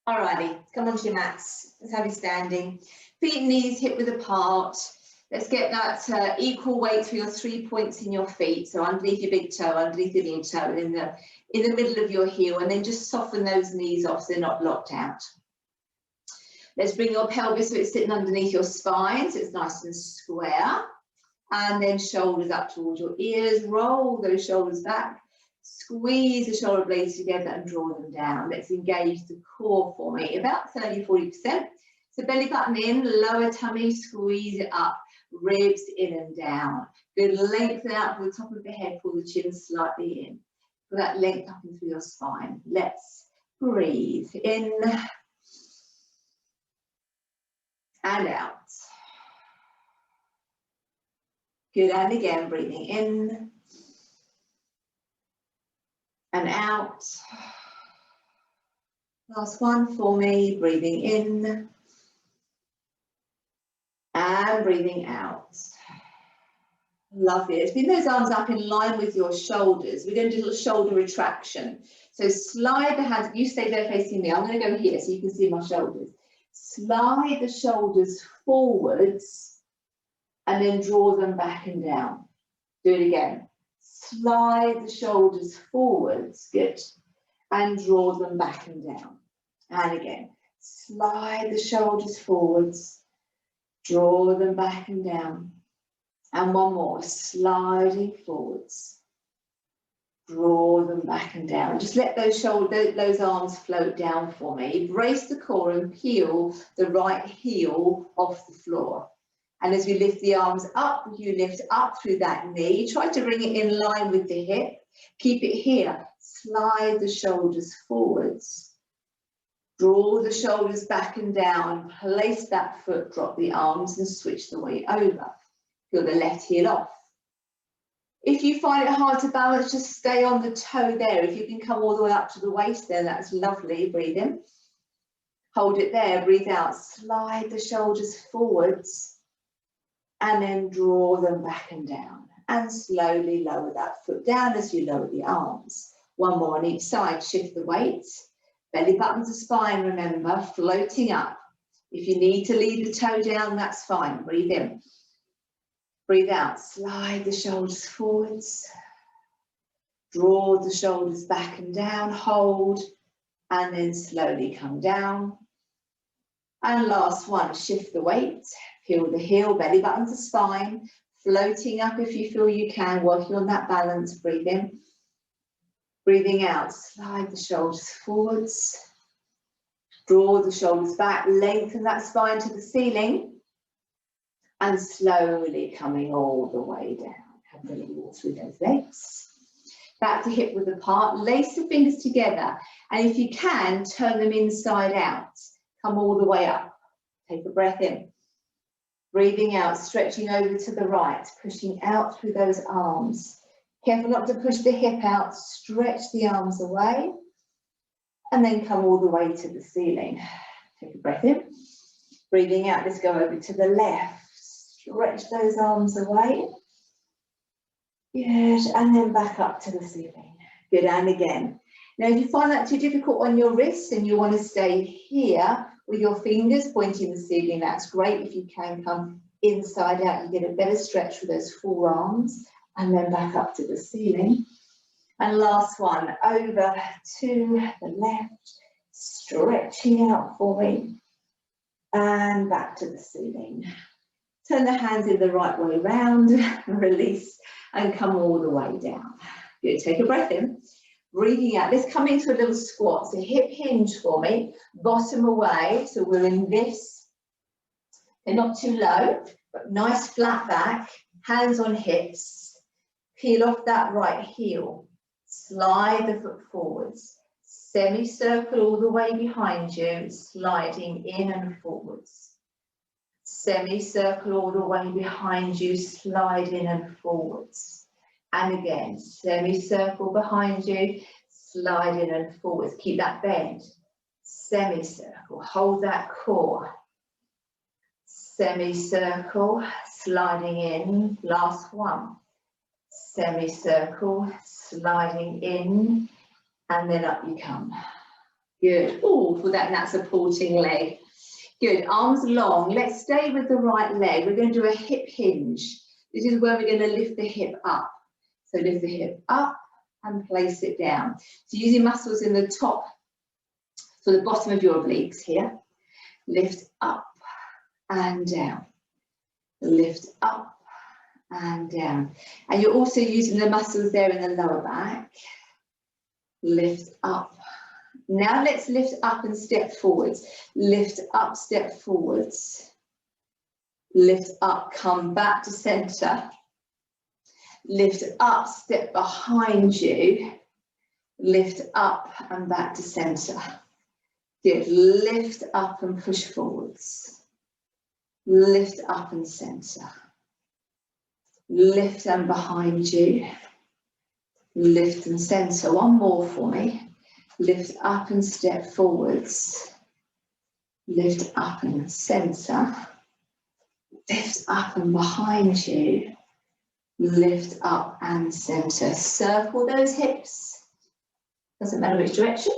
Alrighty, come onto your mats. Let's have you standing. Feet and knees hip width apart. Let's get that equal weight for your 3 points in your feet. So underneath your big toe, underneath your little toe, and in the middle of your heel, and then just soften those knees off so they're not locked out. Let's bring your pelvis so it's sitting underneath your spine, so it's nice and square. And then shoulders up towards your ears. Roll those shoulders back. Squeeze the shoulder blades together and draw them down. Let's engage the core for me, about 30–40%. So belly button in, lower tummy, squeeze it up, ribs in and down. Good, lengthen out from the top of the head, pull the chin slightly in. Pull that length up and through your spine. Let's breathe in and out. Good, and again, breathing in and out. Last one for me, breathing in and breathing out. Lovely. Let's bring those arms up in line with your shoulders. We're going to do a little shoulder retraction. So slide the hands, you stay there facing me. I'm going to go here so you can see my shoulders. Slide the shoulders forwards and then draw them back and down. Do it again. Slide the shoulders forwards, good, and draw them back and down. And again, slide the shoulders forwards, draw them back and down. And one more, sliding forwards, draw them back and down. Just let those arms float down for me. Brace the core and peel the right heel off the floor. And as we lift the arms up, you lift up through that knee. Try to bring it in line with the hip. Keep it here. Slide the shoulders forwards. Draw the shoulders back and down. Place that foot, drop the arms and switch the weight over. Feel the left heel off. If you find it hard to balance, just stay on the toe there. If you can come all the way up to the waist there, that's lovely. Breathe in. Hold it there. Breathe out. Slide the shoulders forwards. And then draw them back and down. And slowly lower that foot down as you lower the arms. One more on each side. Shift the weight. Belly button to spine, remember, floating up. If you need to leave the toe down, that's fine. Breathe in. Breathe out. Slide the shoulders forwards. Draw the shoulders back and down. Hold. And then slowly come down. And last one, shift the weight. Peel the heel, belly button to spine, floating up if you feel you can, working on that balance. Breathe in. Breathing out, slide the shoulders forwards. Draw the shoulders back, lengthen that spine to the ceiling. And slowly coming all the way down. Have a little walk through those legs. Back to hip width apart, lace the fingers together. And if you can, turn them inside out. Come all the way up. Take a breath in. Breathing out, stretching over to the right, pushing out through those arms. Careful not to push the hip out, stretch the arms away, and then come all the way to the ceiling. Take a breath in. Breathing out, let's go over to the left. Stretch those arms away. Good, and then back up to the ceiling. Good, and again. Now, if you find that too difficult on your wrists and you want to stay here with your fingers pointing the ceiling, that's great. If you can come inside out, you get a better stretch with those forearms and then back up to the ceiling. And last one, over to the left, stretching out for me and back to the ceiling. Turn the hands in the right way round, release and come all the way down. Good, take a breath in. Breathing out, let's come into a little squat. So hip hinge for me, bottom away. So we're in this. They're not too low, but nice flat back, hands on hips. Peel off that right heel. Slide the foot forwards. Semicircle all the way behind you, sliding in and forwards. Semicircle all the way behind you, slide in and forwards. And again, semicircle behind you, slide in and forwards. Keep that bend. Semicircle, hold that core. Semicircle, sliding in, last one. Semicircle, sliding in, and then up you come. Good. Oh, for that supporting leg. Good. Arms long. Let's stay with the right leg. We're going to do a hip hinge. This is where we're going to lift the hip up. So lift the hip up and place it down. So using muscles in the top, so the bottom of your obliques here. Lift up and down. Lift up and down. And you're also using the muscles there in the lower back. Lift up. Now let's lift up and step forwards. Lift up, step forwards. Lift up, come back to center. Lift up, step behind you. Lift up and back to center. Good. Lift up and push forwards. Lift up and center. Lift and behind you. Lift and center. One more for me. Lift up and step forwards. Lift up and center. Lift up and behind you. Lift up and center. Circle those hips. Doesn't matter which direction.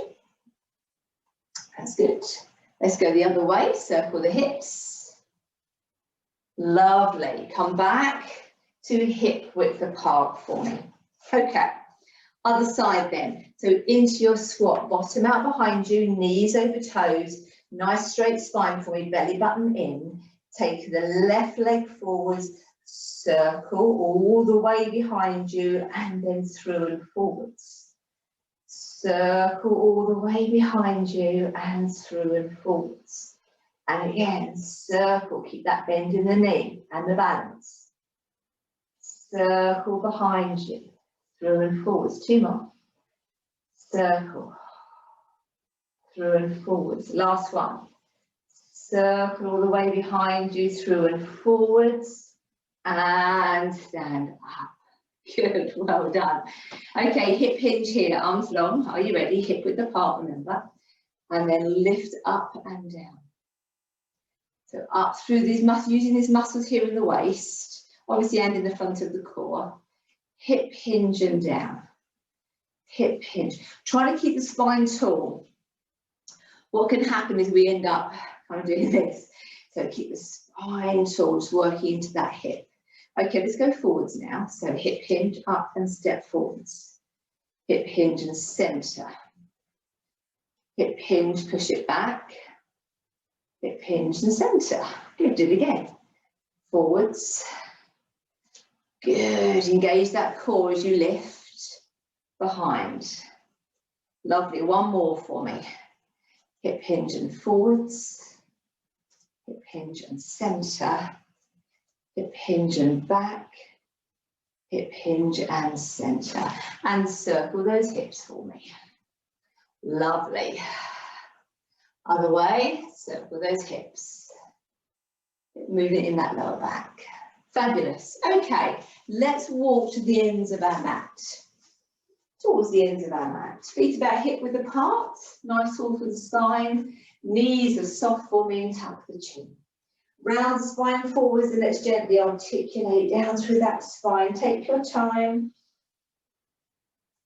That's good. Let's go the other way. Circle the hips. Lovely. Come back to hip width apart for me. Okay. Other side then. So into your squat. Bottom out behind you. Knees over toes. Nice straight spine for me. Belly button in. Take the left leg forwards. Circle all the way behind you and then through and forwards. Circle all the way behind you and through and forwards. And again, circle, keep that bend in the knee and the balance. Circle behind you, through and forwards. Two more. Circle, through and forwards. Last one. Circle all the way behind you, through and forwards. And stand up. Good, well done. Okay, hip hinge here, arms long. Are you ready? Hip width apart, remember. And then lift up and down. So up through these muscles, using these muscles here in the waist, obviously, and in the front of the core. Hip hinge and down. Hip hinge. Try to keep the spine tall. What can happen is we end up kind of doing this. So keep the spine tall, just working into that hip. Okay, let's go forwards now. So hip hinge up and step forwards. Hip hinge and center. Hip hinge, push it back. Hip hinge and center. Good, do it again. Forwards. Good, engage that core as you lift. Behind. Lovely, one more for me. Hip hinge and forwards. Hip hinge and center. Hip hinge and back, hip hinge and center, and circle those hips for me. Lovely. Other way, circle those hips. Moving in that lower back. Fabulous. Okay, let's walk to the ends of our mat. Towards the ends of our mat. Feet about hip width apart, nice all for the spine. Knees are soft for me and tuck the chin. Round the spine forwards and let's gently articulate down through that spine. Take your time.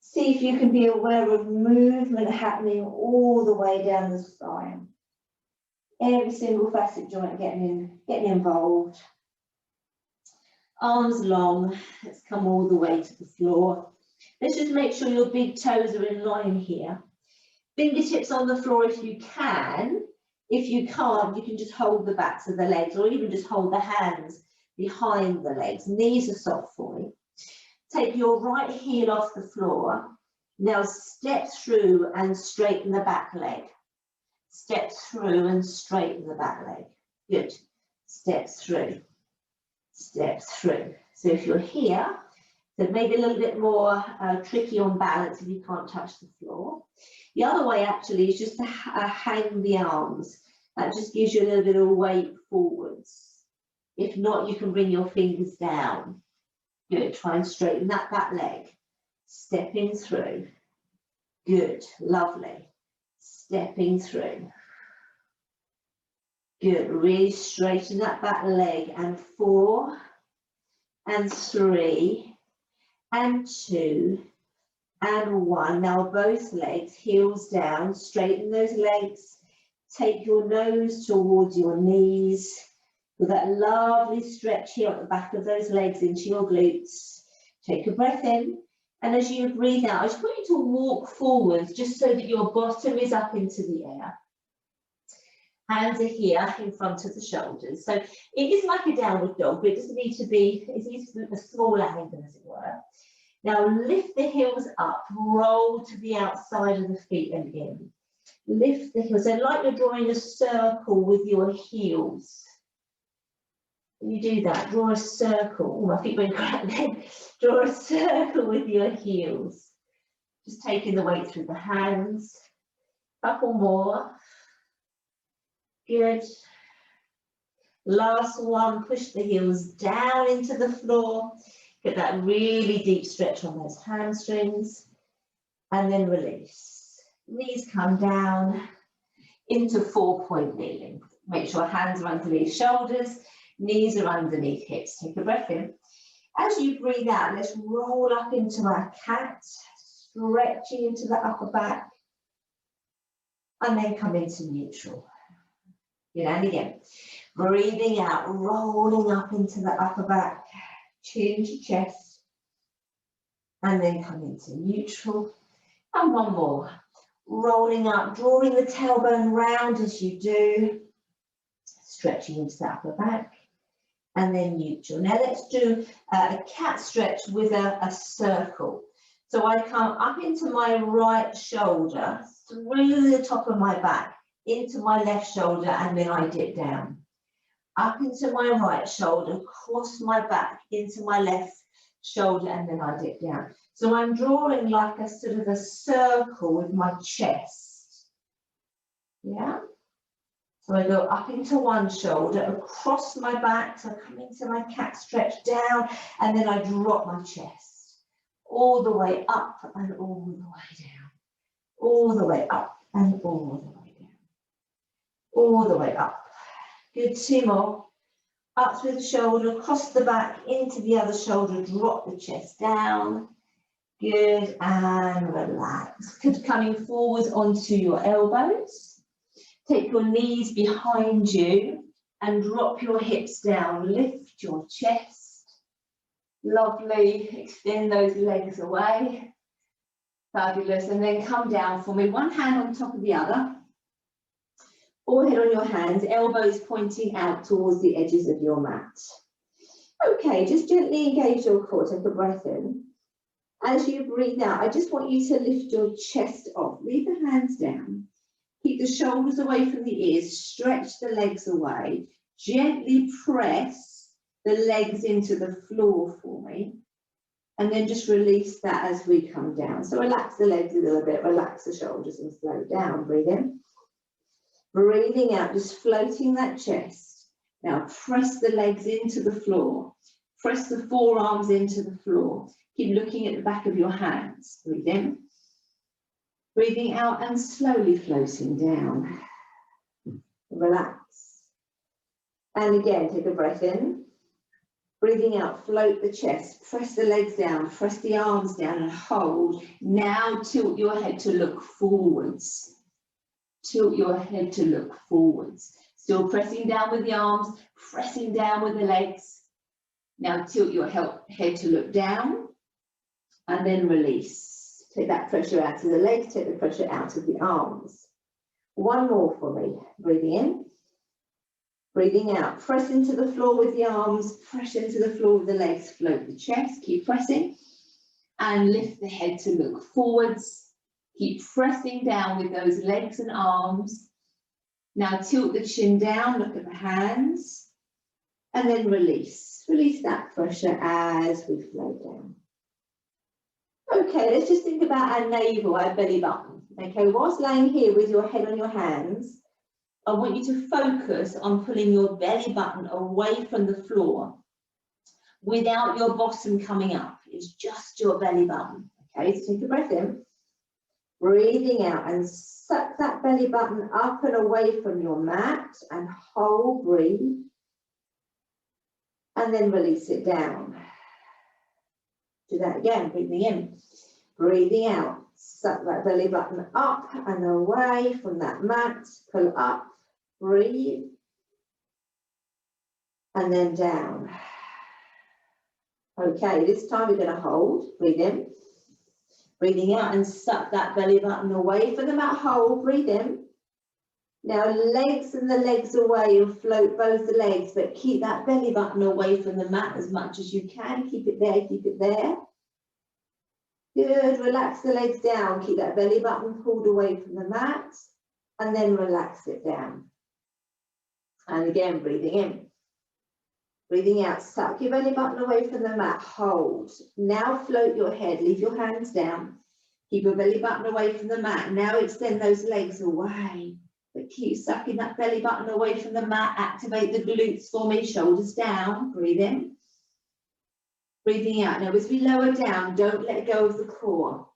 See if you can be aware of movement happening all the way down the spine. Every single facet joint getting involved. Arms long. Let's come all the way to the floor. Let's just make sure your big toes are in line here. Fingertips on the floor if you can. If you can't, you can just hold the backs of the legs or even just hold the hands behind the legs. Knees are soft for you. Take your right heel off the floor. Now step through and straighten the back leg. Step through and straighten the back leg. Good. Step through. Step through. So if you're here, so maybe a little bit more tricky on balance if you can't touch the floor. The other way actually is just to hang the arms. That just gives you a little bit of weight forwards. If not, you can bring your fingers down. Good, try and straighten that back leg. Stepping through. Good, lovely. Stepping through. Good, really straighten that back leg. And 4, and 3, and 2, and 1. Now both legs, heels down, straighten those legs. Take your nose towards your knees with that lovely stretch here at the back of those legs into your glutes. Take a breath in, and as you breathe out, I just want you to walk forwards just so that your bottom is up into the air. Hands are here in front of the shoulders. So it is like a downward dog, but it doesn't need to be, it is a smaller angle, as it were. Now lift the heels up, roll to the outside of the feet and in. Lift the heels, so like you're drawing a circle with your heels. When you do that, draw a circle. Oh, my feet went crack then. Draw a circle with your heels. Just taking the weight through the hands. Couple more. Good. Last one, push the heels down into the floor. Get that really deep stretch on those hamstrings. And then release. Knees come down into 4-point kneeling. Make sure hands are underneath shoulders, knees are underneath hips. Take a breath in. As you breathe out, let's roll up into our cat, stretching into the upper back, and then come into neutral. Good, and again. Breathing out, rolling up into the upper back, chin to chest, and then come into neutral. And one more. Rolling up, drawing the tailbone round as you do, stretching into the upper back, and then neutral. Now let's do a cat stretch with a circle. So I come up into my right shoulder, through the top of my back, into my left shoulder, and then I dip down. Up into my right shoulder, cross my back, into my left shoulder, and then I dip down. So I'm drawing like a sort of a circle with my chest. Yeah? So I go up into one shoulder, across my back, so I come into my cat stretch down, and then I drop my chest. All the way up and all the way down. All the way up and all the way down. All the way up. Good, 2 more. Up through the shoulder, across the back, into the other shoulder, drop the chest down. Good, and relax. Good, coming forward onto your elbows. Take your knees behind you and drop your hips down. Lift your chest. Lovely, extend those legs away. Fabulous, and then come down for me. One hand on top of the other. Forehead on your hands, elbows pointing out towards the edges of your mat. Okay, just gently engage your core, take a breath in. As you breathe out, I just want you to lift your chest off. Leave the hands down. Keep the shoulders away from the ears. Stretch the legs away. Gently press the legs into the floor for me. And then just release that as we come down. So relax the legs a little bit. Relax the shoulders and slow down. Breathe in. Breathing out, just floating that chest. Now press the legs into the floor. Press the forearms into the floor. Keep looking at the back of your hands. Breathe in. Breathing out and slowly floating down. Relax. And again, take a breath in. Breathing out, float the chest. Press the legs down. Press the arms down and hold. Now tilt your head to look forwards. Tilt your head to look forwards. Still pressing down with the arms, pressing down with the legs. Now tilt your head to look down and then release. Take that pressure out of the legs, take the pressure out of the arms. One more for me. Breathing in, breathing out. Press into the floor with the arms, press into the floor with the legs, float the chest, keep pressing and lift the head to look forwards. Keep pressing down with those legs and arms. Now tilt the chin down, look at the hands, and then release. Release that pressure as we float down. Okay, let's just think about our navel, our belly button. Okay, whilst laying here with your head on your hands, I want you to focus on pulling your belly button away from the floor without your bottom coming up. It's just your belly button. Okay, so take a breath in. Breathing out and suck that belly button up and away from your mat and hold, breathe. And then release it down. Do that again, breathing in. Breathing out, suck that belly button up and away from that mat. Pull up, breathe, and then down. Okay, this time we're going to hold, breathe in, breathing out and suck that belly button away from the mat, hold, breathe in. Now lengthen the legs away and float both the legs, but keep that belly button away from the mat as much as you can. Keep it there, keep it there. Good, relax the legs down, keep that belly button pulled away from the mat, and then relax it down. And again, breathing in. Breathing out, suck your belly button away from the mat, hold. Now float your head, leave your hands down. Keep your belly button away from the mat. Now extend those legs away. But keep sucking that belly button away from the mat. Activate the glutes for me, shoulders down, breathe in. Breathing out. Now as we lower down, don't let go of the core.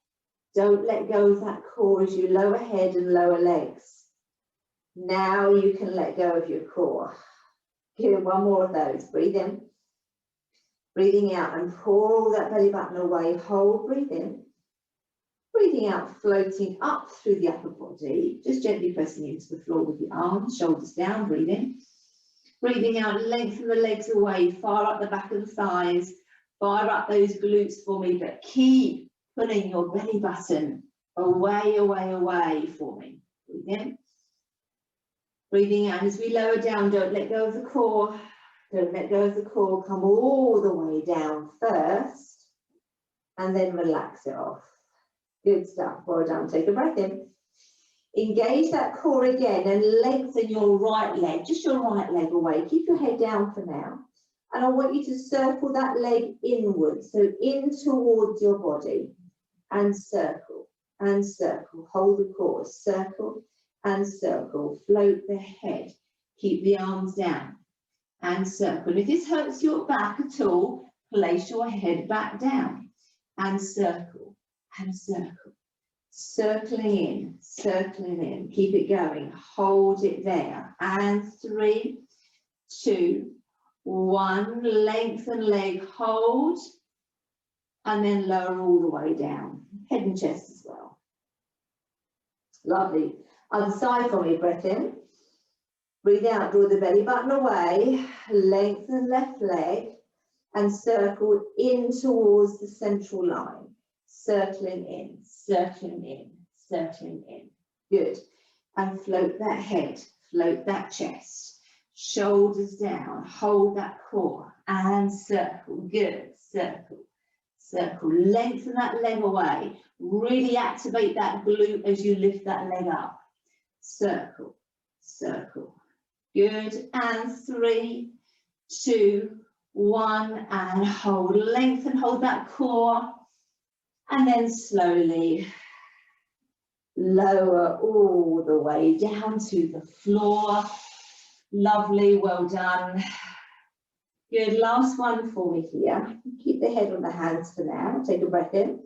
Don't let go of that core as you lower head and lower legs. Now you can let go of your core. Good, one more of those. Breathe in. Breathing out and pull that belly button away. Hold, breathe in. Breathing out, floating up through the upper body. Just gently pressing into the floor with your arms, shoulders down, breathe in. Breathing out, lengthen the legs away, far up the back of the thighs. Fire up those glutes for me, but keep pulling your belly button away, away, away for me. Breathe in. Breathing out, as we lower down, don't let go of the core. Don't let go of the core. Come all the way down first, and then relax it off. Good stuff. Well done. Take a breath in. Engage that core again and lengthen your right leg, just your right leg away. Keep your head down for now. And I want you to circle that leg inwards, so in towards your body, and circle, and circle. Hold the core, circle and circle. Float the head, keep the arms down, and circle. And if this hurts your back at all, place your head back down, and circle, and circle. Circling in, keep it going, hold it there, and 3, 2, 1, lengthen leg, hold, and then lower all the way down, head and chest as well. Lovely. Other side for me, breath in, breathe out, draw the belly button away, lengthen left leg, and circle in towards the central line, circling in, circling in, circling in. Good. And float that head, float that chest. Shoulders down, hold that core and circle. Good, circle, circle. Lengthen that leg away. Really activate that glute as you lift that leg up. Circle, circle. Good, and 3, 2, 1, and hold. Lengthen, hold that core, and then slowly lower all the way down to the floor. Lovely, well done. Good, last one for me here. Keep the head on the hands for now. Take a breath in.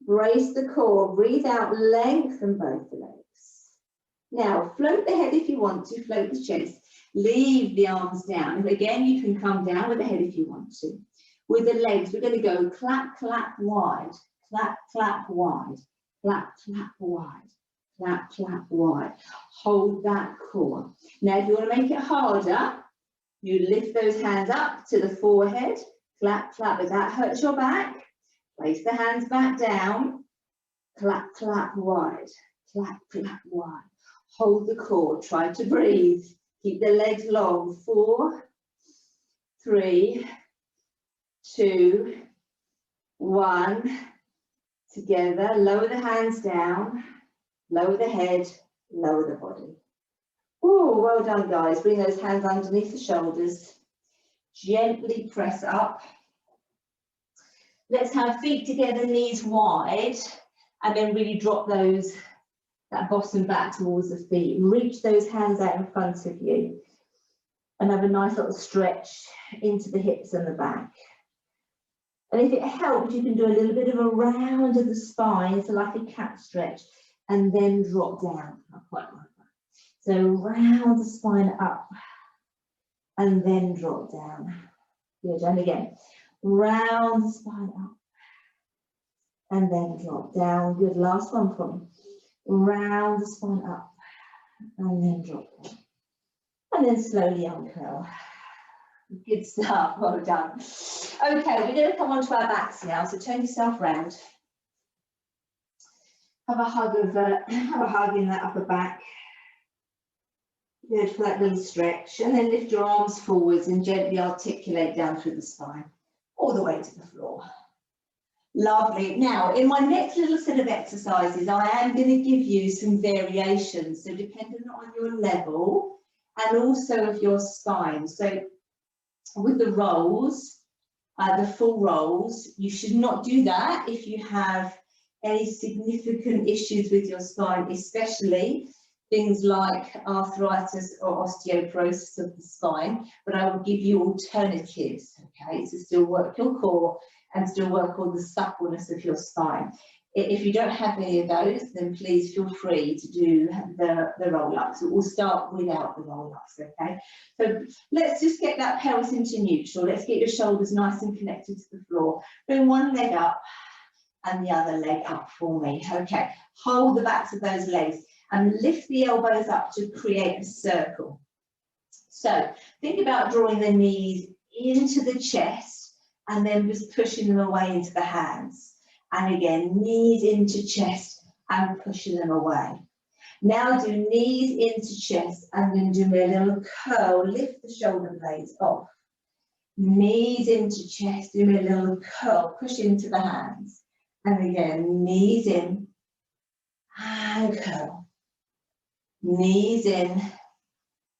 Brace the core, breathe out, lengthen both the legs. Now, float the head if you want to, float the chest. Leave the arms down. And again, you can come down with the head if you want to. With the legs, we're going to go clap, clap, wide. Clap, clap, wide. Clap, clap, wide. Clap, clap, wide. Hold that core. Now, if you want to make it harder, you lift those hands up to the forehead. Clap, clap. If that hurts your back, place the hands back down. Clap, clap, wide. Clap, clap, wide. Hold the core. Try to breathe. Keep the legs long. 4, 3, 2, 1. Together. Lower the hands down. Lower the head. Lower the body. Oh, well done, guys. Bring those hands underneath the shoulders. Gently press up. Let's have feet together, knees wide, and then really drop that bottom back towards the feet. Reach those hands out in front of you and have a nice little stretch into the hips and the back. And if it helps, you can do a little bit of a round of the spine, so like a cat stretch, and then drop down. Not quite like that. So round the spine up and then drop down. Good, and again, round the spine up and then drop down. Good, last one from round the spine up, and then drop down. And then slowly uncurl. Good stuff, well done. Okay, we're going to come onto our backs now, so turn yourself round. Have a hug in that upper back. Good for that little stretch, and then lift your arms forwards and gently articulate down through the spine, all the way to the floor. Lovely. Now, in my next little set of exercises, I am going to give you some variations, so dependent on your level and also of your spine. So with the rolls, the full rolls, you should not do that if you have any significant issues with your spine, especially things like arthritis or osteoporosis of the spine, but I will give you alternatives, okay, to still work your core and still work on the suppleness of your spine. If you don't have any of those, then please feel free to do the roll-ups. We'll start without the roll-ups, okay? So let's just get that pelvis into neutral. Let's get your shoulders nice and connected to the floor. Bring one leg up and the other leg up for me, okay? Hold the backs of those legs and lift the elbows up to create a circle. So think about drawing the knees into the chest and then just pushing them away into the hands. And again, knees into chest and pushing them away. Now do knees into chest and then do a little curl, lift the shoulder blades off. Knees into chest, do a little curl, push into the hands. And again, knees in and curl. Knees in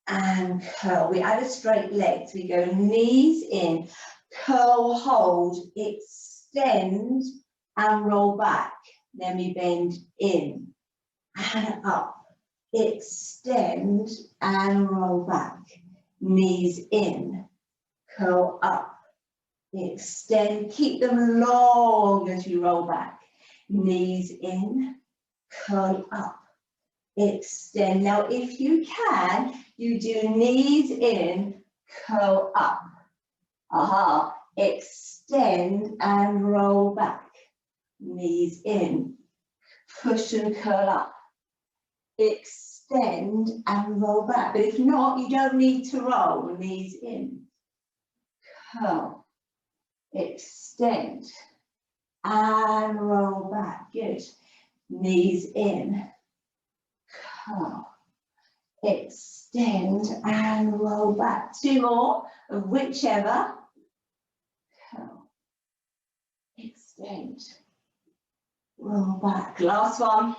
and curl. We add a straight leg. So we go knees in, curl, hold, extend, and roll back. Then we bend in and up, extend and roll back. Knees in, curl up, extend, keep them long as you roll back. Knees in, curl up, extend. Now if you can, you do knees in, curl up, aha, extend and roll back. Knees in, push and curl up, extend and roll back. But if not, you don't need to roll. Knees in, curl, extend and roll back. Good. Knees in, curl, extend and roll back. Two more of whichever. Curl, extend, roll back. Last one.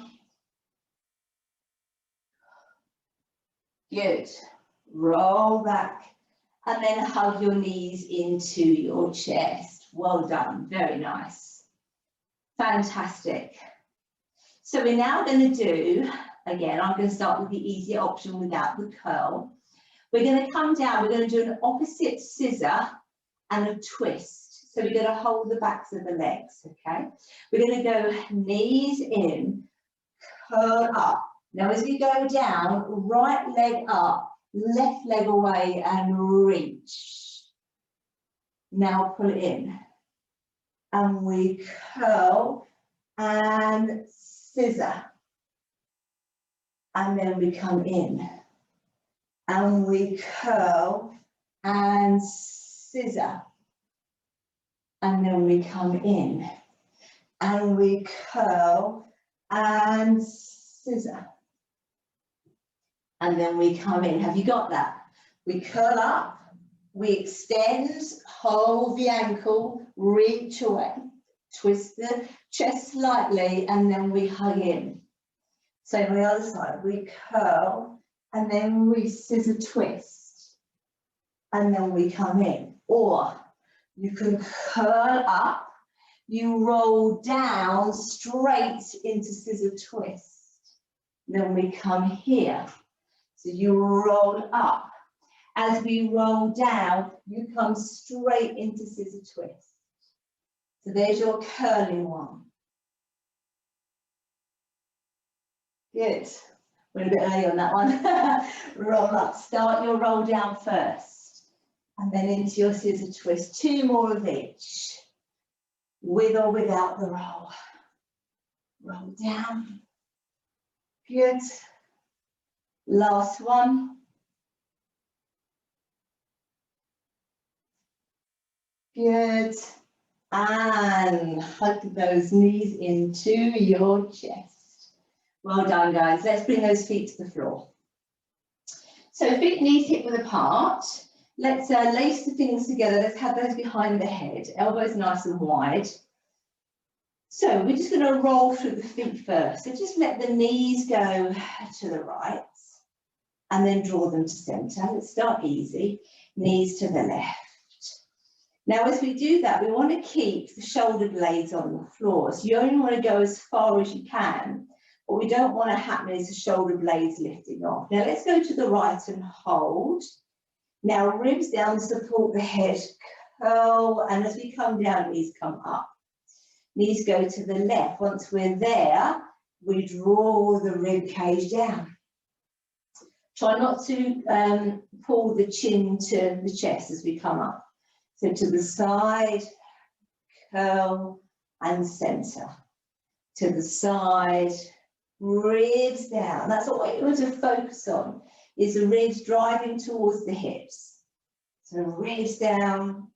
Good. Roll back and then hug your knees into your chest. Well done. Very nice. Fantastic. So we're now going to do, again, I'm going to start with the easier option without the curl. We're going to come down. We're going to do an opposite scissor and a twist. So we're going to hold the backs of the legs, okay? We're going to go knees in, curl up. Now as we go down, right leg up, left leg away and reach. Now pull it in. And we curl and scissor. And then we come in. And we curl and scissor. And then we come in. And we curl and scissor. And then we come in. Have you got that? We curl up, we extend, hold the ankle, reach away, twist the chest slightly, and then we hug in. So on the other side, we curl, and then we scissor twist, and then we come in. Or you can curl up, you roll down straight into scissor twist. Then we come here. So you roll up. As we roll down, you come straight into scissor twist. So there's your curling one. Good. We're a bit early on that one. Roll up. Start your roll down first. And then into your scissor twist. Two more of each. With or without the roll. roll down. Good. Last one. Good. And hug those knees into your chest. Well done, guys. Let's bring those feet to the floor. So feet, knees, hip width apart. Let's lace the fingers together. Let's have those behind the head. Elbows nice and wide. So we're just going to roll through the feet first. So just let the knees go to the right and then draw them to centre. Let's start easy. Knees to the left. Now, as we do that, we want to keep the shoulder blades on the floor. So you only want to go as far as you can. What we don't want to happen is the shoulder blades lifting off. Now, let's go to the right and hold. Now, ribs down, support the head, curl, and as we come down, knees come up. Knees go to the left. Once we're there, we draw the rib cage down. Try not to pull the chin to the chest as we come up. So to the side, curl, and centre. To the side, ribs down. That's what you want to focus on, is the ribs driving towards the hips. So ribs down,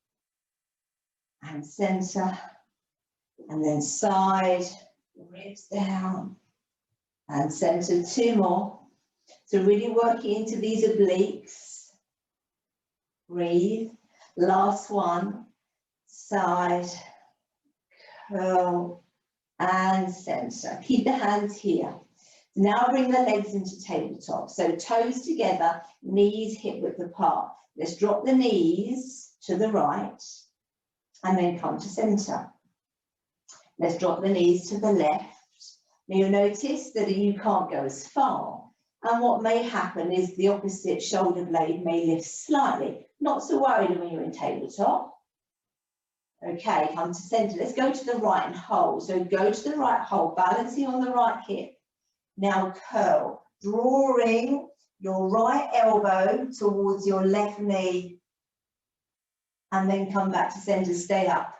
and centre, and then side, ribs down, and centre. Two more. So really working into these obliques. Breathe. Last one, side, curl, and centre. Keep the hands here. Now bring the legs into tabletop. So toes together, knees hip width apart. Let's drop the knees to the right and then come to centre. Let's drop the knees to the left. Now you'll notice that you can't go as far. And what may happen is the opposite shoulder blade may lift slightly. Not so worried when you're in tabletop. Okay, come to centre. Let's go to the right and hold. So go to the right, hold, balancing on the right hip. Now curl, drawing your right elbow towards your left knee. And then come back to centre, stay up.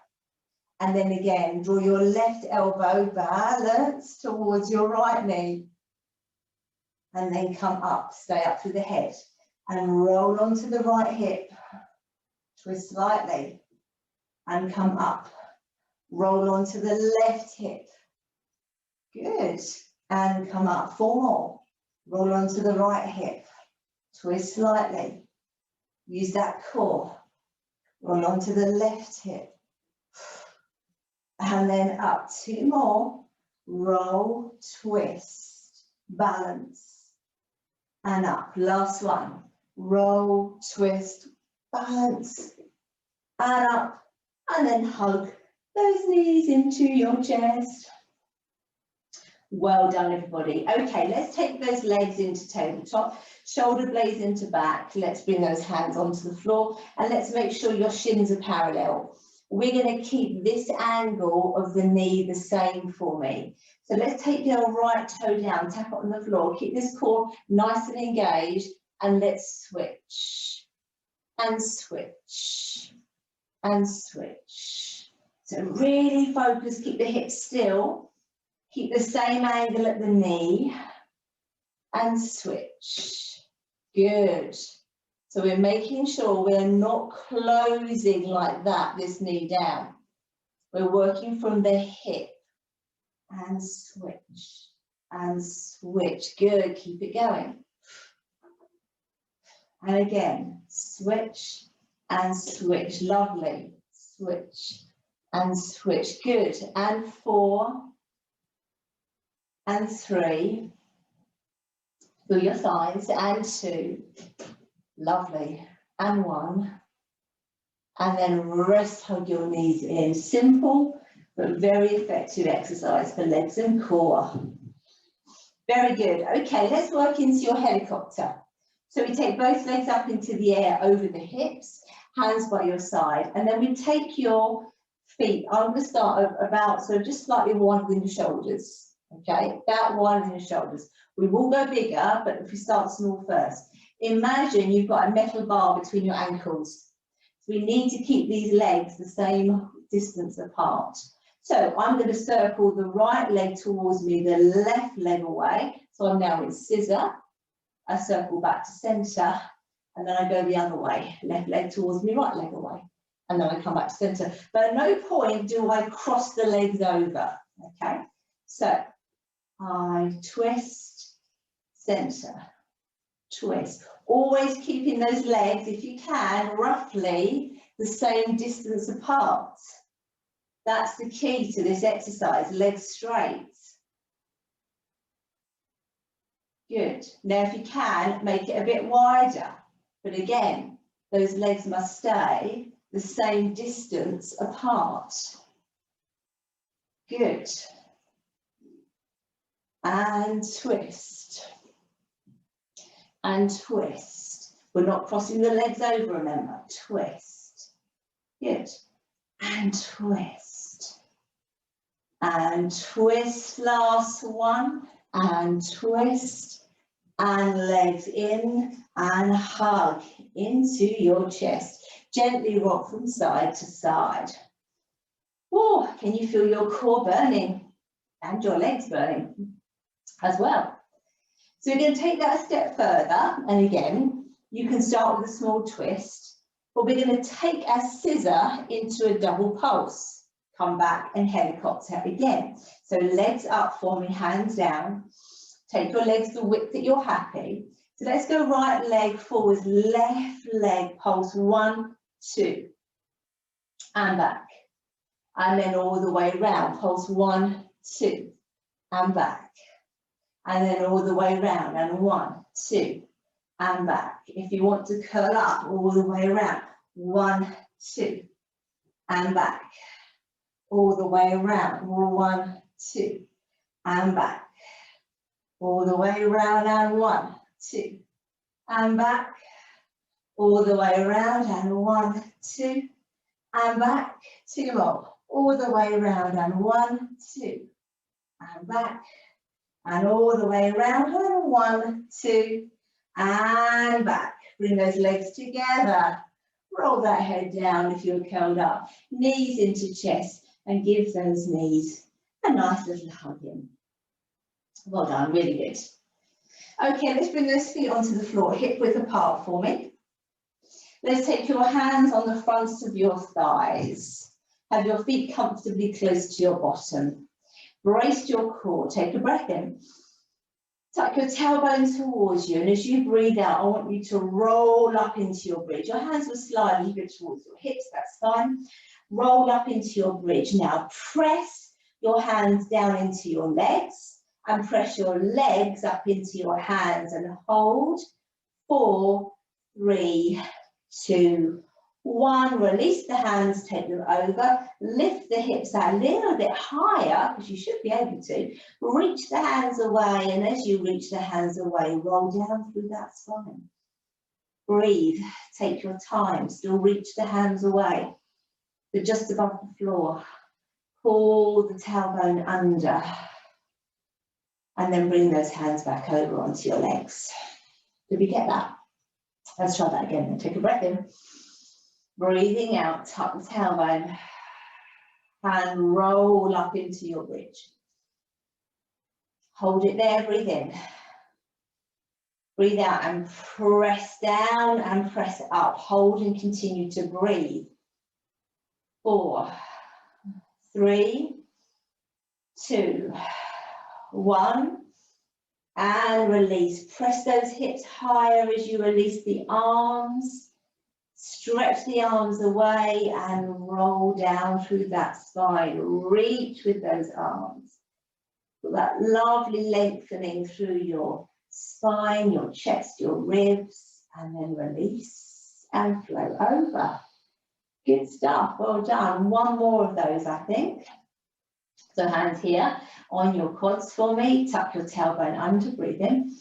And then again, draw your left elbow, balance towards your right knee. And then come up, stay up through the head. And roll onto the right hip, twist slightly, and come up. Roll onto the left hip. Good. And come up. Four more. Roll onto the right hip, twist slightly. Use that core. Roll onto the left hip. And then up. Two more. Roll, twist, balance, and up. Last one. Roll, twist, balance, and up, and then hug those knees into your chest. Well done, everybody. Okay, let's take those legs into tabletop, shoulder blades into back. Let's bring those hands onto the floor, and let's make sure your shins are parallel. We're going to keep this angle of the knee the same for me. So let's take your right toe down, tap it on the floor, keep this core nice and engaged, and let's switch, and switch, and switch. So really focus, keep the hips still, keep the same angle at the knee, and switch. Good. So we're making sure we're not closing like that, this knee down. We're working from the hip, and switch, and switch. Good, keep it going. And again, switch and switch. Lovely. Switch and switch. Good. And 4 and 3. Feel your thighs. And 2. Lovely. And 1. And then rest, hug your knees in. Simple but very effective exercise for legs and core. Very good. Okay, let's work into your helicopter. So we take both legs up into the air over the hips, hands by your side, and then we take your feet. I'm going to start about, so just slightly widening the shoulders, okay? About widening the shoulders. We will go bigger, but if we start small first. Imagine you've got a metal bar between your ankles. So we need to keep these legs the same distance apart. So I'm going to circle the right leg towards me, the left leg away. So I'm now in scissor. I circle back to centre, and then I go the other way, left leg towards me, right leg away. And then I come back to centre. But at no point do I cross the legs over, okay? So I twist, centre, twist. Always keeping those legs, if you can, roughly the same distance apart. That's the key to this exercise, legs straight. Good. Now, if you can, make it a bit wider. But again, those legs must stay the same distance apart. Good. And twist. And twist. We're not crossing the legs over, remember. Twist. Good. And twist. And twist. Last one. And twist. And legs in and hug into your chest. Gently rock from side to side. Oh, can you feel your core burning and your legs burning as well? So we're going to take that a step further. And again, you can start with a small twist, but we're going to take our scissor into a double pulse. Come back and helicopter again. So legs up for me, hands down. Take your legs the width that you're happy. So let's go right leg forwards, left leg pulse 1, 2, and back. And then all the way round, pulse 1, 2, and back. And then all the way round, and 1, 2, and back. If you want to curl up all the way around, 1, 2, and back. All the way around, 1, 2, and back. All the way around and 1, 2, and back. All the way around and 1, 2, and back. 2 more. All the way around and 1, 2, and back. And all the way around and 1, 2, and back. Bring those legs together. Roll that head down if you're curled up. Knees into chest and give those knees a nice little hug in. Well done, really good. Okay, let's bring those feet onto the floor, hip width apart for me. Let's take your hands on the fronts of your thighs. Have your feet comfortably close to your bottom. Brace your core, take a breath in. Tuck your tailbone towards you, and as you breathe out, I want you to roll up into your bridge. Your hands will slide a little bit towards your hips, that's fine. Roll up into your bridge. Now press your hands down into your legs. And press your legs up into your hands and hold. 4, 3, 2, 1. Release the hands, take them over. Lift the hips out a little bit higher, because you should be able to. Reach the hands away, and as you reach the hands away, roll down through that spine. Breathe, take your time, still reach the hands away. They're just above the floor. Pull the tailbone under. And then bring those hands back over onto your legs. Did we get that? Let's try that again. Take a breath in. Breathing out, tuck the tailbone. And roll up into your bridge. Hold it there, breathe in. Breathe out and press down and press up. Hold and continue to breathe. 4, 3, 2, 1, and release. Press those hips higher as you release the arms. Stretch the arms away and roll down through that spine. Reach with those arms. Feel that lovely lengthening through your spine, your chest, your ribs, and then release and flow over. Good stuff, well done. One more of those, I think. So hands here on your quads for me, tuck your tailbone under, breathe in,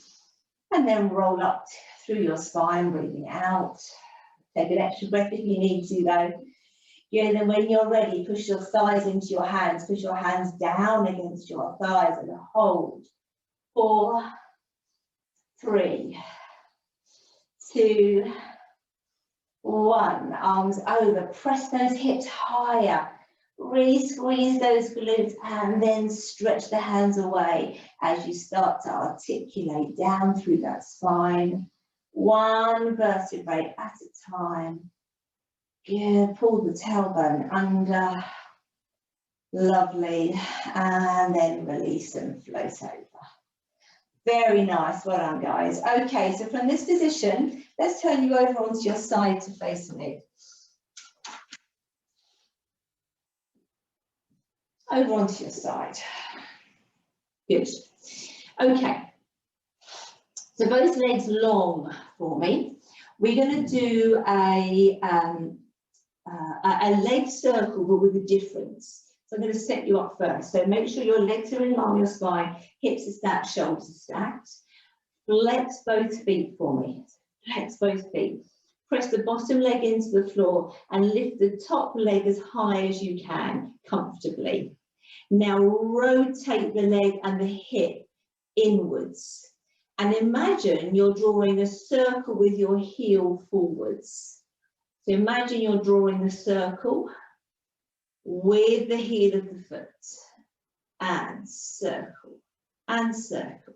and then roll up through your spine, breathing out. Take an extra breath if you need to though. Yeah, then when you're ready, push your thighs into your hands, push your hands down against your thighs and hold. 4, 3, 2, 1. Arms over, press those hips higher. Re-squeeze those glutes and then stretch the hands away as you start to articulate down through that spine. One vertebrae at a time. Good, pull the tailbone under. Lovely, and then release and float over. Very nice, well done guys. Okay, so from this position, let's turn you over onto your side to face me. Over onto your side. Good. Okay, so both legs long for me. We're going to do a leg circle, but with a difference. So I'm going to set you up first. So make sure your legs are in line with your spine, hips are stacked, shoulders are stacked. Flex both feet for me. Flex both feet. Press the bottom leg into the floor and lift the top leg as high as you can, comfortably. Now rotate the leg and the hip inwards. And imagine you're drawing a circle with your heel forwards. So imagine you're drawing a circle with the heel of the foot, and circle, and circle.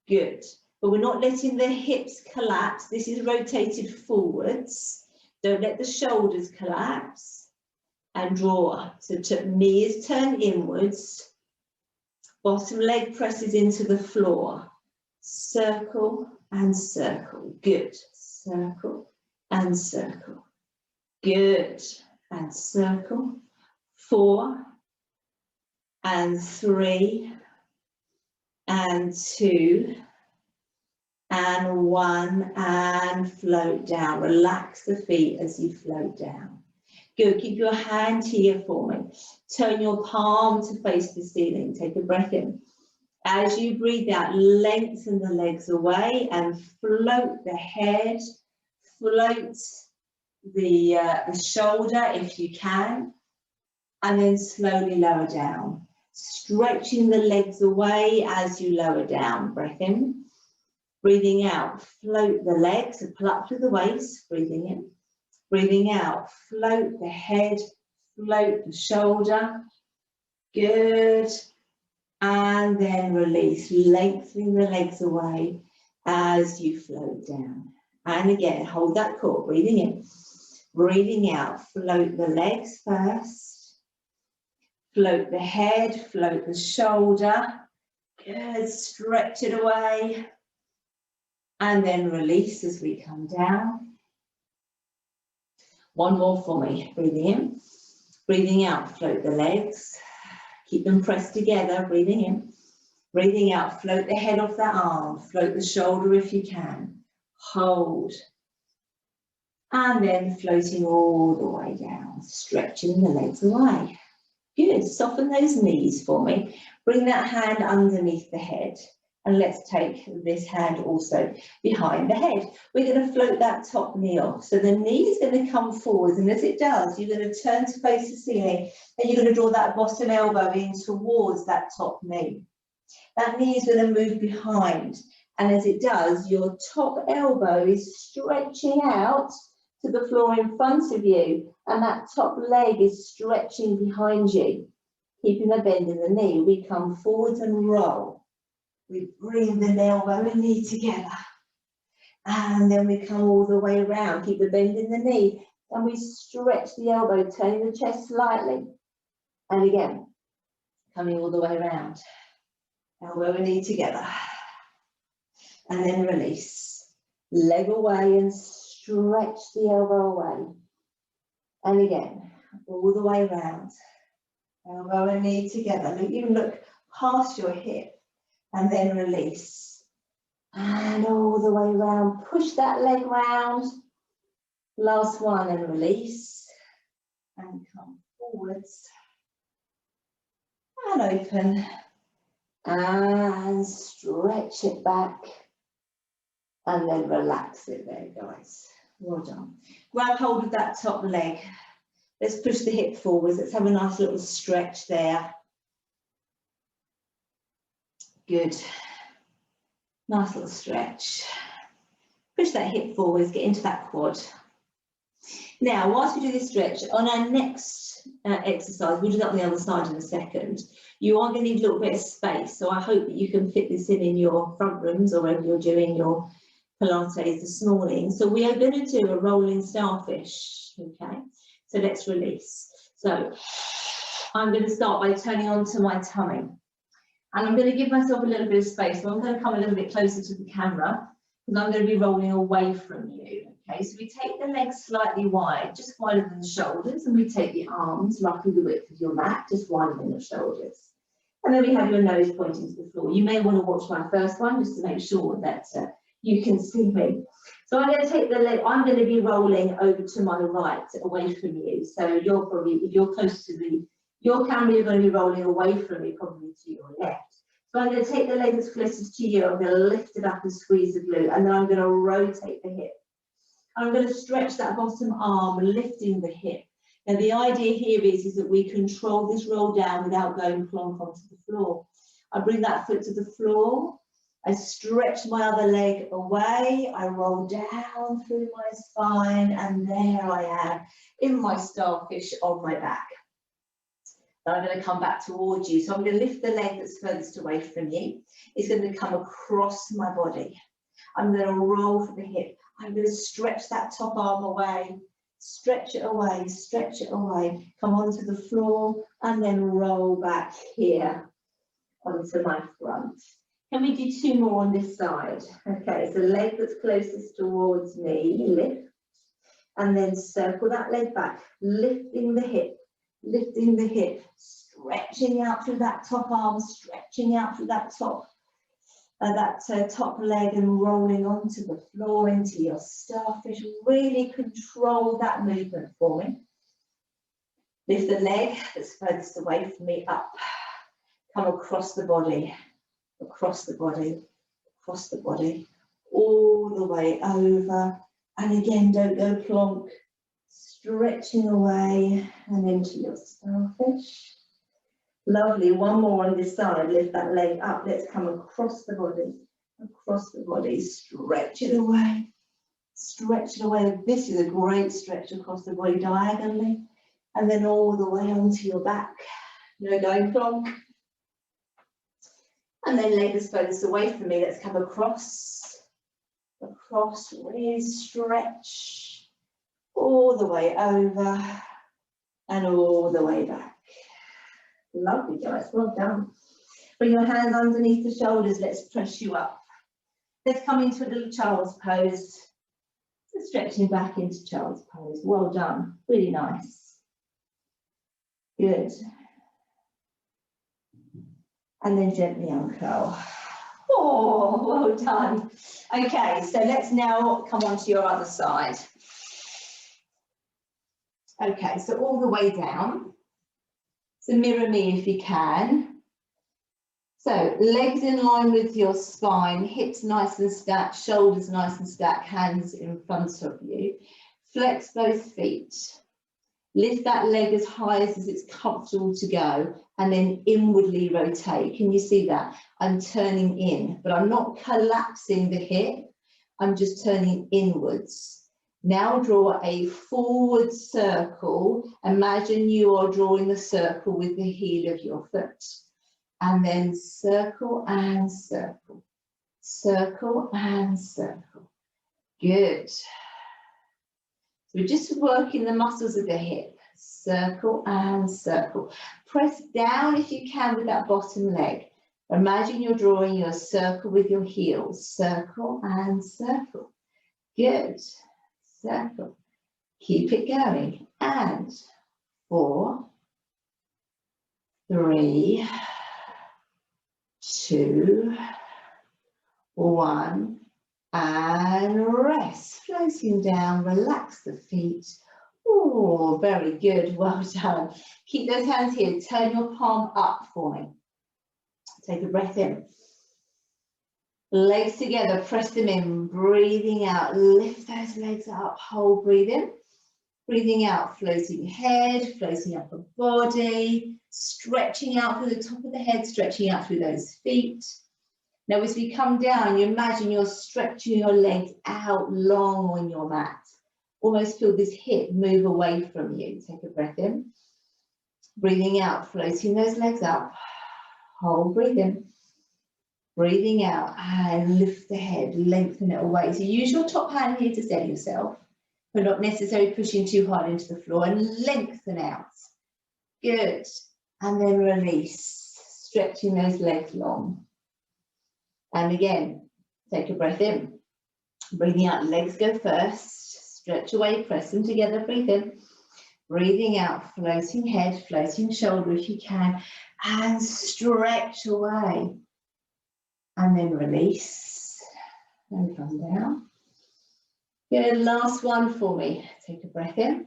Good, but we're not letting the hips collapse. This is rotated forwards. Don't let the shoulders collapse, and draw up. So knee is turned inwards, bottom leg presses into the floor. Circle and circle, good. Circle and circle, good. And circle. 4 and 3 and 2 and 1 and float down. Relax the feet as you float down. Good, keep your hand here for me. Turn your palm to face the ceiling. Take a breath in. As you breathe out, lengthen the legs away and float the head, float the shoulder if you can, and then slowly lower down. Stretching the legs away as you lower down. Breath in. Breathing out, float the legs, pull up to the waist. Breathing in. Breathing out, float the head, float the shoulder. Good. And then release, lengthening the legs away as you float down. And again, hold that core, breathing in. Breathing out, float the legs first. Float the head, float the shoulder. Good, stretch it away. And then release as we come down. One more for me, breathing in. Breathing out, float the legs. Keep them pressed together, breathing in. Breathing out, float the head off that arm. Float the shoulder if you can. Hold. And then floating all the way down, stretching the legs away. Good, soften those knees for me. Bring that hand underneath the head. And let's take this hand also behind the head. We're going to float that top knee off. So the knee is going to come forward, and as it does, you're going to turn to face the ceiling, and you're going to draw that bottom elbow in towards that top knee. That knee is going to move behind, and as it does, your top elbow is stretching out to the floor in front of you, and that top leg is stretching behind you, keeping a bend in the knee. We come forward and roll. We bring the elbow and knee together. And then we come all the way around, keep the bend in the knee, and we stretch the elbow, turning the chest slightly. And again, coming all the way around. Elbow and knee together. And then release. Leg away and stretch the elbow away. And again, all the way around. Elbow and knee together. Even look past your hip. And then release. And all the way around. Push that leg round. Last one and release. And come forwards. And open. And stretch it back. And then relax it there, guys. Well done. Grab hold of that top leg. Let's push the hip forwards. Let's have a nice little stretch there. Good. Nice little stretch. Push that hip forwards, get into that quad. Now, whilst we do this stretch, on our next exercise. We'll do that on the other side in a second. You are going to need a little bit of space, so I hope that you can fit this in your front rooms or wherever you're doing your Pilates this morning. So we are going to do a rolling starfish, okay? So let's release. So I'm going to start by turning onto my tummy. And I'm going to give myself a little bit of space. So I'm going to come a little bit closer to the camera because I'm going to be rolling away from you. Okay, so we take the legs slightly wide, just wider than the shoulders, and we take the arms roughly the width of your mat, just wider than your shoulders. And then we have your nose pointing to the floor. You may want to watch my first one just to make sure that you can see me. So I'm going to take the leg, I'm going to be rolling over to my right, away from you. So you're probably, if you're close to your camera, you're going to be rolling away from me, probably to your left. So I'm going to take the leg that's closest to you, I'm going to lift it up and squeeze the glute, and then I'm going to rotate the hip. I'm going to stretch that bottom arm, lifting the hip. Now the idea here is that we control this roll down without going plonk onto the floor. I bring that foot to the floor, I stretch my other leg away, I roll down through my spine, and there I am in my starfish on my back. Then I'm going to come back towards you. So I'm going to lift the leg that's furthest away from you. It's going to come across my body. I'm going to roll for the hip. I'm going to stretch that top arm away, stretch it away, come onto the floor, and then roll back here onto my front. Can we do 2 more on this side? Okay, so leg that's closest towards me, lift, and then circle that leg back, lifting the hip, stretching out through that top arm, stretching out through that top leg and rolling onto the floor into your starfish. Really control that movement for me. Lift the leg that's furthest away from me up. Come across the body, all the way over. And again, don't go plonk. Stretching away and into your starfish. Lovely, 1 more on this side, lift that leg up, let's come across the body, stretch it away. This is a great stretch across the body diagonally, and then all the way onto your back, no going plonk. And then leg is furthest away from me, let's come across, really stretch, all the way over, and all the way back. Lovely, guys, well done. Bring your hands underneath the shoulders, let's press you up. Let's come into a little child's pose. So stretching back into child's pose, well done, really nice. Good. And then gently uncurl. Oh, well done. Okay, so let's now come on to your other side. Okay, so all the way down. So mirror me if you can. So legs in line with your spine, hips nice and stacked, shoulders nice and stacked, hands in front of you. Flex both feet. Lift that leg as high as it's comfortable to go, and then inwardly rotate. Can you see that? I'm turning in, but I'm not collapsing the hip. I'm just turning inwards. Now draw a forward circle. Imagine you are drawing a circle with the heel of your foot. And then circle and circle. Circle and circle. Good. So we're just working the muscles of the hip. Circle and circle. Press down if you can with that bottom leg. Imagine you're drawing your circle with your heels. Circle and circle. Good. Circle. Keep it going. And 4, 3, 2, 1, and rest. Floating down, relax the feet. Oh, very good, well done. Keep those hands here, turn your palm up for me. Take a breath in. Legs together, press them in, breathing out, lift those legs up, hold, breathe in. Breathing out, floating head, floating upper body, stretching out through the top of the head, stretching out through those feet. Now as we come down, you imagine you're stretching your legs out long on your mat. Almost feel this hip move away from you. Take a breath in. Breathing out, floating those legs up. Hold, breathe in. Breathing out and lift the head, lengthen it away. So use your top hand here to steady yourself, but not necessarily pushing too hard into the floor, and lengthen out. Good. And then release, stretching those legs long. And again, take a breath in. Breathing out, legs go first. Stretch away, press them together, breathe in. Breathing out, floating head, floating shoulder if you can, and stretch away. And then release and come down. Good, last one for me. Take a breath in.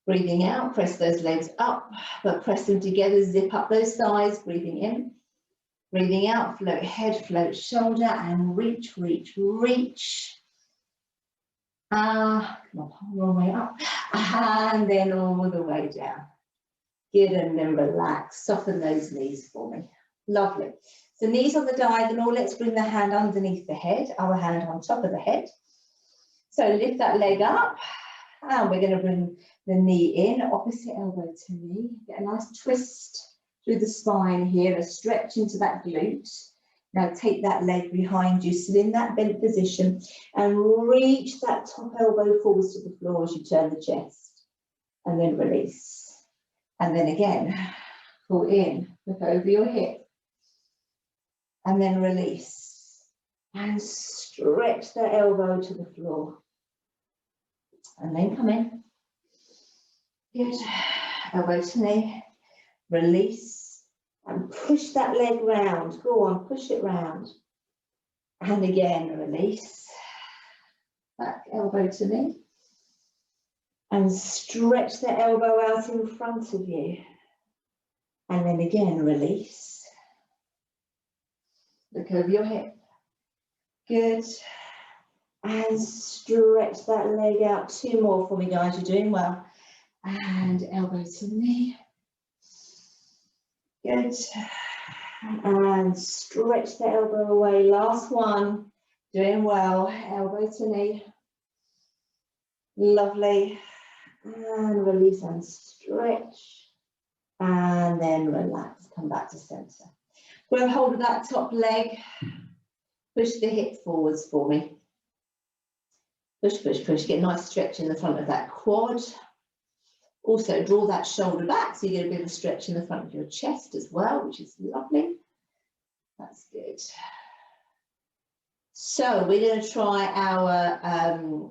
Breathing out, press those legs up, but press them together, zip up those thighs, breathing in. Breathing out, float head, float shoulder, and reach, reach, reach. Come on, wrong way up. And then all the way down. Good, and then relax. Soften those knees for me. Lovely. So knees on the diagonal, let's bring the hand underneath the head, our hand on top of the head. So lift that leg up, and we're going to bring the knee in, opposite elbow to knee. Get a nice twist through the spine here, a stretch into that glute. Now take that leg behind you, sit in that bent position, and reach that top elbow forwards to the floor as you turn the chest. And then release. And then again, pull in, look over your hip. And then release and stretch the elbow to the floor. And then come in. Good. Elbow to knee. Release and push that leg round. Go on, push it round. And again, release. Back elbow to knee. And stretch the elbow out in front of you. And then again, release. Look over your hip. Good. And stretch that leg out. 2 more for me, guys. You're doing well. And elbow to knee. Good. And stretch the elbow away. Last one. Doing well. Elbow to knee. Lovely. And release and stretch. And then relax. Come back to center. Grab hold of that top leg, push the hip forwards for me. Push, push, push, get a nice stretch in the front of that quad. Also draw that shoulder back so you get a bit of a stretch in the front of your chest as well, which is lovely. That's good. So we're going to try our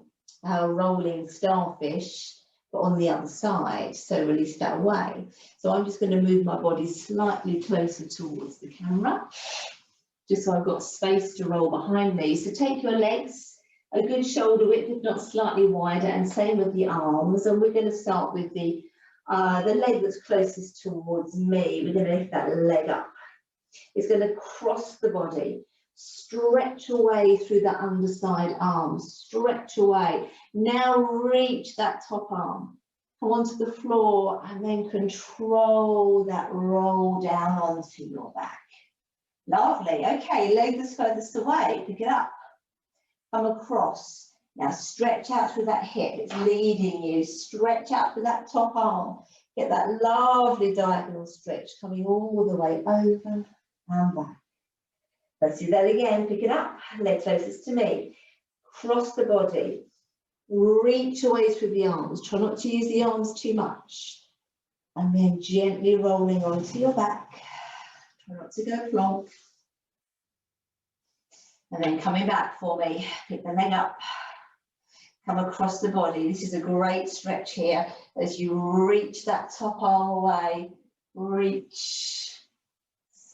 rolling starfish, but on the other side, so release that away. So I'm just going to move my body slightly closer towards the camera, just so I've got space to roll behind me. So take your legs, a good shoulder width, if not slightly wider, and same with the arms. And we're going to start with the leg that's closest towards me. We're going to lift that leg up. It's going to cross the body. Stretch away through the underside arm, stretch away. Now reach that top arm, come onto the floor, and then control that roll down onto your back. Lovely. Okay, leg that's furthest away, pick it up, come across. Now stretch out through that hip, it's leading you. Stretch out through that top arm, get that lovely diagonal stretch coming all the way over and back. Let's do that again, pick it up, leg closest to me. Cross the body, reach away through the arms. Try not to use the arms too much. And then gently rolling onto your back. Try not to go plonk. And then coming back for me, pick the leg up, come across the body. This is a great stretch here as you reach that top arm away, reach.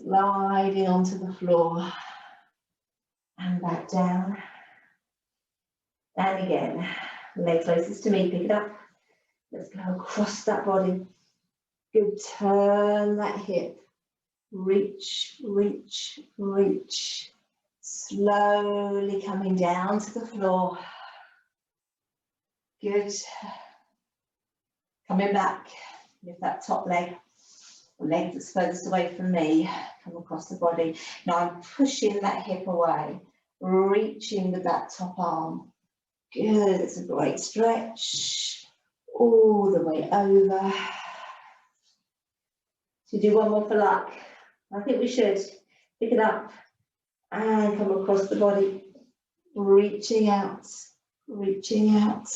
Sliding onto the floor and back down. And again, leg closest to me, pick it up. Let's go across that body. Good, turn that hip. Reach, reach, reach. Slowly coming down to the floor. Good. Coming back, lift that top leg. Leg that's furthest away from me, come across the body. Now I'm pushing that hip away, reaching with that top arm. Good, it's a great stretch. All the way over. Should we do one more for luck? I think we should. Pick it up and come across the body, reaching out, reaching out.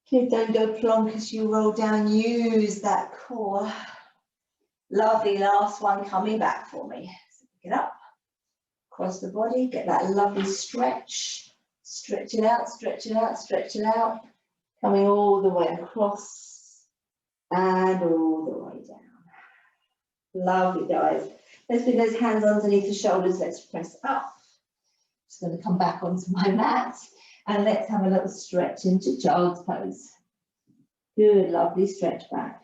Okay, don't go plonk as you roll down, use that core. Lovely, last one coming back for me. So pick it up, across the body, get that lovely stretch. Stretch it out, stretch it out, stretch it out. Coming all the way across and all the way down. Lovely, guys. Let's bring those hands underneath the shoulders. Let's press up. Just going to come back onto my mat and let's have a little stretch into child's pose. Good, lovely stretch back.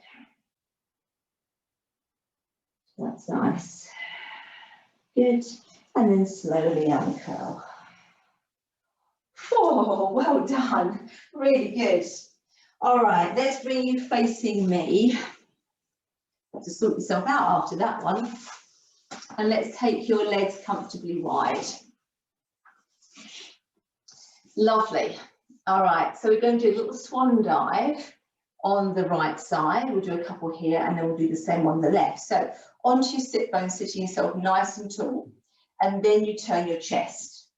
That's nice. Good. And then slowly uncurl. Oh, well done. Really good. All right, let's bring you facing me. Have to sort yourself out after that one. And let's take your legs comfortably wide. Lovely. All right, so we're going to do a little swan dive on the right side. We'll do a couple here and then we'll do the same on the left. So onto your sit bones, sitting yourself nice and tall, and then you turn your chest.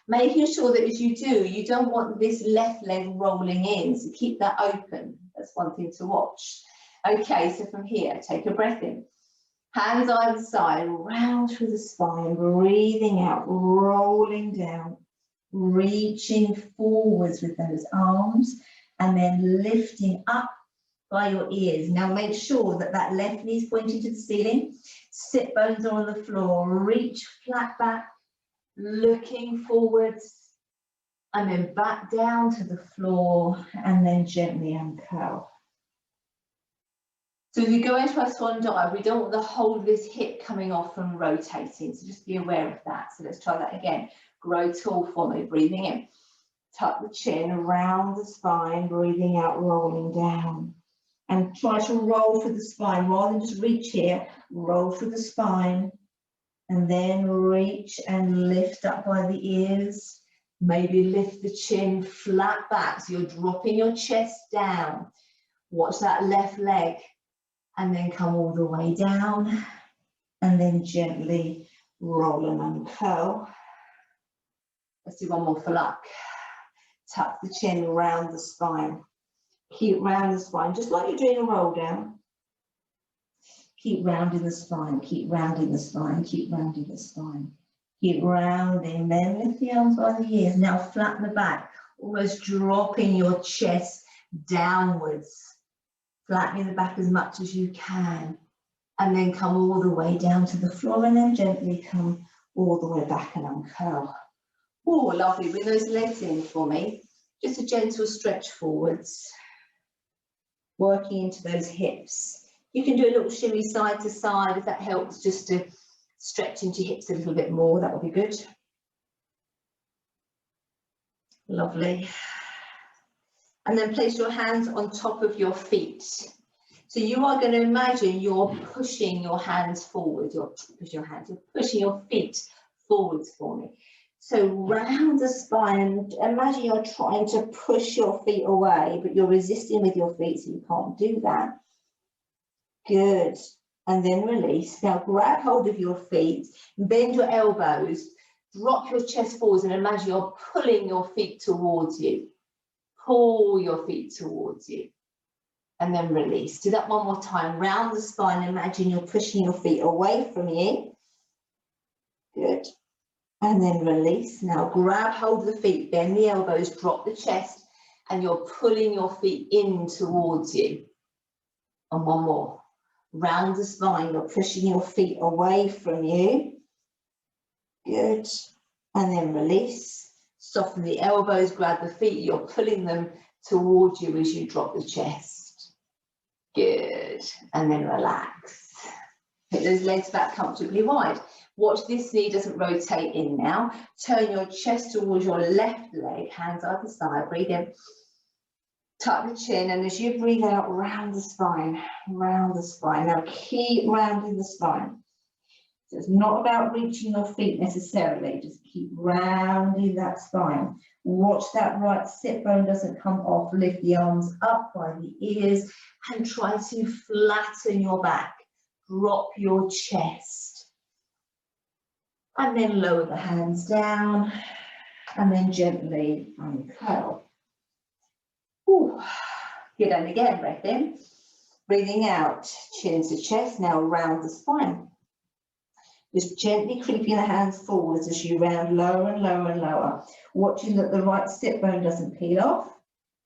Making sure that as you do, you don't want this left leg rolling in, so keep that open. That's one thing to watch. Okay, so from here, take a breath in. Hands either side, round through the spine, breathing out, rolling down, reaching forwards with those arms, and then lifting up by your ears. Now make sure that that left knee is pointing to the ceiling, sit bones are on the floor, reach flat back, looking forwards, and then back down to the floor, and then gently uncurl. So as we go into our swan dive, we don't want the whole of this hip coming off and rotating, so just be aware of that. So let's try that again. Grow tall for me, breathing in. Tuck the chin around the spine, breathing out, rolling down. And try to roll through the spine, rather than just reach here, roll through the spine, and then reach and lift up by the ears. Maybe lift the chin flat back, so you're dropping your chest down. Watch that left leg. And then come all the way down, and then gently roll and uncurl. Let's do one more for luck. Tuck the chin around the spine. Keep round the spine, just like you're doing a roll down. Keep rounding the spine, keep rounding the spine, keep rounding the spine. Keep rounding, then lift the arms by the ears. Now flatten the back, almost dropping your chest downwards. Flattening the back as much as you can, and then come all the way down to the floor, and then gently come all the way back and uncurl. Oh, lovely. Bring those legs in for me. Just a gentle stretch forwards, working into those hips. You can do a little shimmy side to side if that helps, just to stretch into hips a little bit more. That would be good. Lovely. And then place your hands on top of your feet. So you are going to imagine you're pushing your hands forward. You're pushing your feet forwards for me. So round the spine, imagine you're trying to push your feet away, but you're resisting with your feet, so you can't do that. Good. And then release. Now grab hold of your feet, bend your elbows, drop your chest forwards, and imagine you're pulling your feet towards you. Pull your feet towards you, and then release. Do that one more time. Round the spine, imagine you're pushing your feet away from you. Good. And then release. Now grab hold of the feet, bend the elbows, drop the chest, and you're pulling your feet in towards you. And one more. Round the spine, you're pushing your feet away from you. Good. And then release. Soften the elbows, grab the feet, you're pulling them towards you as you drop the chest. Good. And then relax. Put those legs back comfortably wide. Watch this knee doesn't rotate in now. Turn your chest towards your left leg, hands either side. Breathe in. Tuck the chin, and as you breathe out, round the spine, round the spine. Now keep rounding the spine. So it's not about reaching your feet necessarily, just keep rounding that spine. Watch that right sit bone doesn't come off, lift the arms up by the ears and try to flatten your back. Drop your chest. And then lower the hands down and then gently uncurl. Ooh. Good, and again, breath in. Breathing out, chin to chest, now round the spine. Just gently creeping the hands forwards as you round lower and lower and lower, watching that the right sit bone doesn't peel off.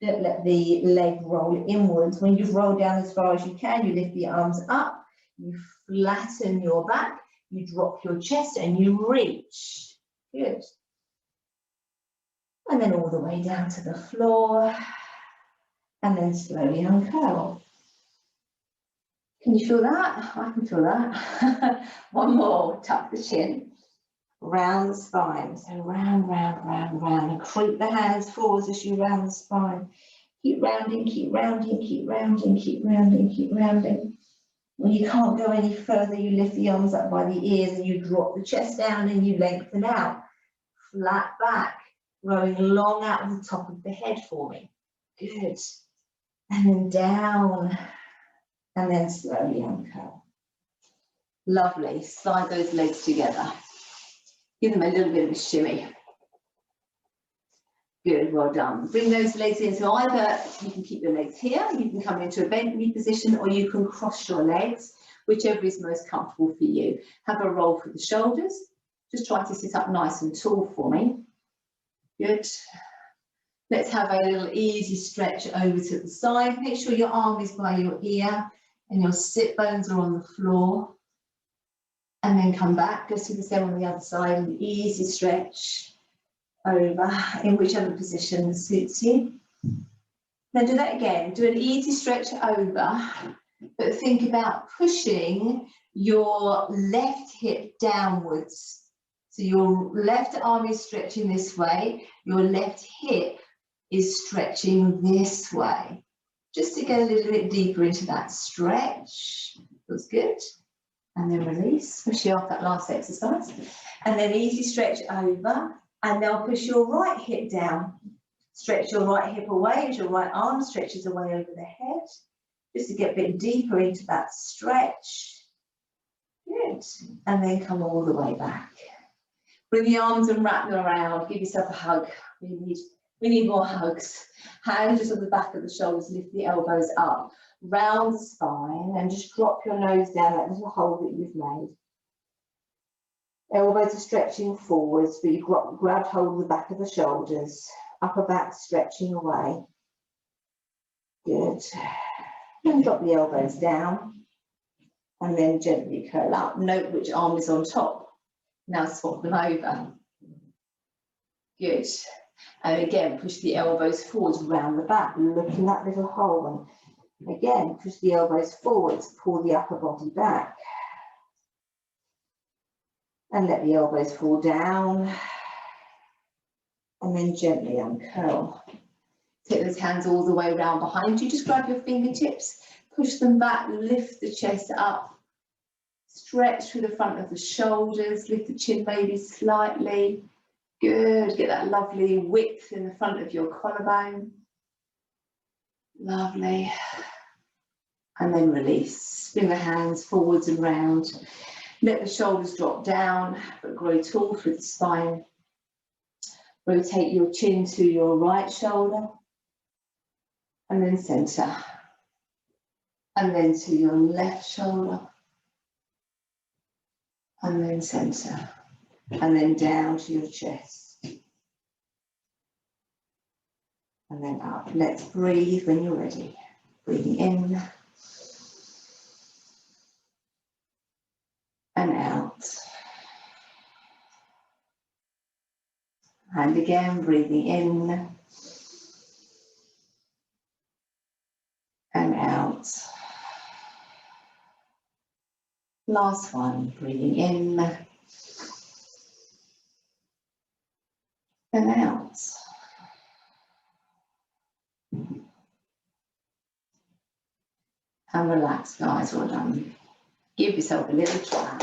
Don't let the leg roll inwards. When you've rolled down as far as you can, you lift the arms up, you flatten your back, you drop your chest and you reach. Good. And then all the way down to the floor, and then slowly uncurl. Can you feel that? I can feel that. One more, tuck the chin, round the spine. So round, round, round, round, and creep the hands forwards as you round the spine. Keep rounding, keep rounding, keep rounding, keep rounding, keep rounding. When you can't go any further, you lift the arms up by the ears and you drop the chest down and you lengthen out. Flat back, growing long out of the top of the head for me. Good. And then down. And then slowly uncurl. Lovely. Slide those legs together. Give them a little bit of a shimmy. Good, well done. Bring those legs in. So either you can keep your legs here, you can come into a bent knee position, or you can cross your legs, whichever is most comfortable for you. Have a roll for the shoulders. Just try to sit up nice and tall for me. Good. Let's have a little easy stretch over to the side. Make sure your arm is by your ear and your sit bones are on the floor. And then come back, just do the same on the other side, an easy stretch over in whichever position suits you. Then do that again, do an easy stretch over, but think about pushing your left hip downwards. So your left arm is stretching this way, your left hip is stretching this way. Just to get a little bit deeper into that stretch. Feels good. And then release, especially after that last exercise. And then easy stretch over, and now push your right hip down. Stretch your right hip away as your right arm stretches away over the head. Just to get a bit deeper into that stretch. Good. And then come all the way back. Bring the arms and wrap them around. Give yourself a hug. We need more hugs. Hands just on the back of the shoulders, lift the elbows up. Round the spine and just drop your nose down that little hole that you've made. Elbows are stretching forwards, but you've grabbed hold of the back of the shoulders. Upper back stretching away. Good. And drop the elbows down. And then gently curl up. Note which arm is on top. Now swap them over. Good. And again, push the elbows forwards, round the back, look in that little hole. And again, push the elbows forwards, pull the upper body back. And let the elbows fall down. And then gently uncurl. Take those hands all the way around behind you. Just grab your fingertips, push them back, lift the chest up. Stretch through the front of the shoulders, lift the chin maybe slightly. Good, get that lovely width in the front of your collarbone. Lovely. And then release. Bring the hands forwards and round. Let the shoulders drop down, but grow tall through the spine. Rotate your chin to your right shoulder. And then center. And then to your left shoulder. And then center. And then down to your chest. And then up. Let's breathe when you're ready. Breathing in. And out. And again, breathing in. And out. Last one, breathing in. And out. And relax, guys, well done. Give yourself a little try.